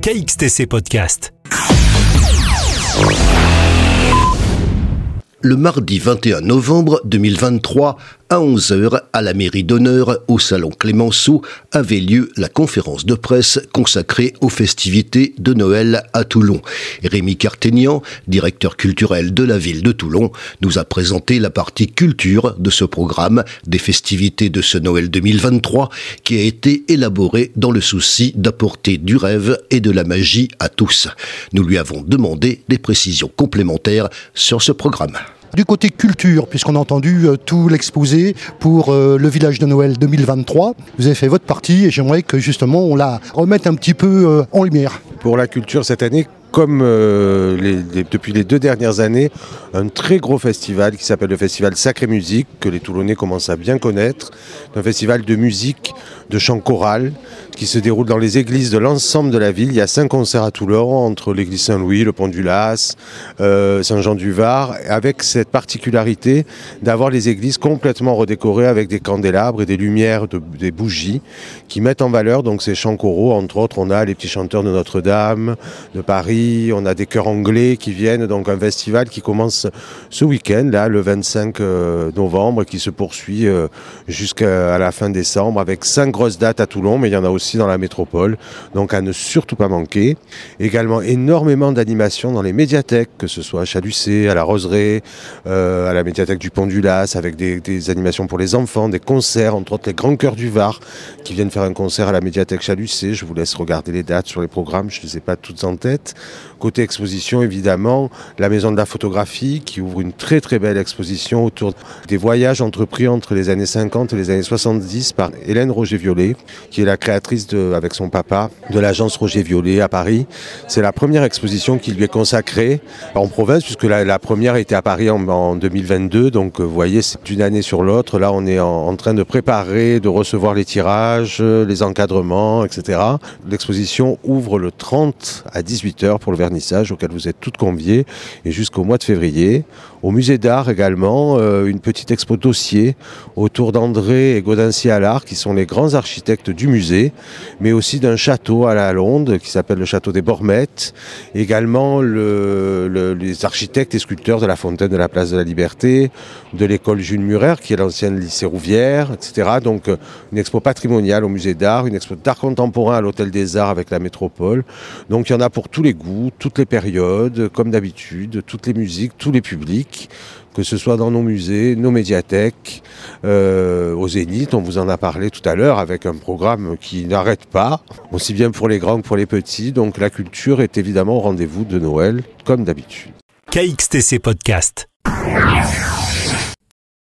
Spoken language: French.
KXTC Podcast. Le mardi 21 novembre 2023, à 11h, à la mairie d'honneur, au salon Clémenceau, avait lieu la conférence de presse consacrée aux festivités de Noël à Toulon. Rémi Carténian, directeur culturel de la ville de Toulon, nous a présenté la partie culture de ce programme des festivités de ce Noël 2023 qui a été élaboré dans le souci d'apporter du rêve et de la magie à tous. Nous lui avons demandé des précisions complémentaires sur ce programme. Du côté culture, puisqu'on a entendu tout l'exposé pour le village de Noël 2023, vous avez fait votre partie et j'aimerais que justement on la remette un petit peu en lumière. Pour la culture cette année, comme depuis les 2 dernières années, un très gros festival qui s'appelle le Festival Sacré Musique, que les Toulonnais commencent à bien connaître. C'est un festival de musique, de chant choral, qui se déroule dans les églises de l'ensemble de la ville. Il y a 5 concerts à Toulon, entre l'église Saint-Louis, le Pont du Las, Saint-Jean-du-Var, avec cette particularité d'avoir les églises complètement redécorées avec des candélabres et des lumières, des bougies, qui mettent en valeur donc ces chants choraux. Entre autres, on a les petits chanteurs de Notre-Dame, de Paris, on a des chœurs anglais qui viennent, donc un festival qui commence ce week-end, là, le 25 novembre, qui se poursuit jusqu'à la fin décembre, avec 5 grosses dates à Toulon, mais il y en a aussi dans la métropole, donc à ne surtout pas manquer. Également énormément d'animations dans les médiathèques, que ce soit à Chalucé, à la Roseraie, à la médiathèque du Pont du Las, avec des animations pour les enfants, des concerts, entre autres les Grands Chœurs du Var, qui viennent faire un concert à la médiathèque Chalucé. Je vous laisse regarder les dates sur les programmes, je ne les ai pas toutes en tête. Côté exposition, évidemment, la Maison de la Photographie, qui ouvre une très très belle exposition autour des voyages entrepris entre les années 50 et les années 70 par Hélène Roger-Violet, qui est la créatrice avec son papa de l'agence Roger-Violet à Paris. C'est la première exposition qui lui est consacrée en province, puisque la première était à Paris en 2022, donc vous voyez, c'est d'une année sur l'autre. Là, on est en train de préparer, de recevoir les tirages, les encadrements, etc. L'exposition ouvre le 30 à 18h pour le vernissage, auquel vous êtes toutes conviées, et jusqu'au mois de février. Au musée d'art également, une petite expo dossier autour d'André et Gaudensy-Allard, qui sont les grands architectes du musée, mais aussi d'un château à la Londe, qui s'appelle le château des Bormettes. Également les architectes et sculpteurs de la fontaine de la place de la Liberté, de l'école Jules Murer, qui est l'ancienne lycée Rouvière, etc. Donc une expo patrimoniale au musée d'art, une expo d'art contemporain à l'hôtel des Arts avec la métropole. Donc il y en a pour tous les goûts, toutes les périodes, comme d'habitude, toutes les musiques, tous les publics, que ce soit dans nos musées, nos médiathèques, au Zénith, on vous en a parlé tout à l'heure, avec un programme qui n'arrête pas, aussi bien pour les grands que pour les petits. Donc la culture est évidemment au rendez-vous de Noël, comme d'habitude. KXTC Podcast.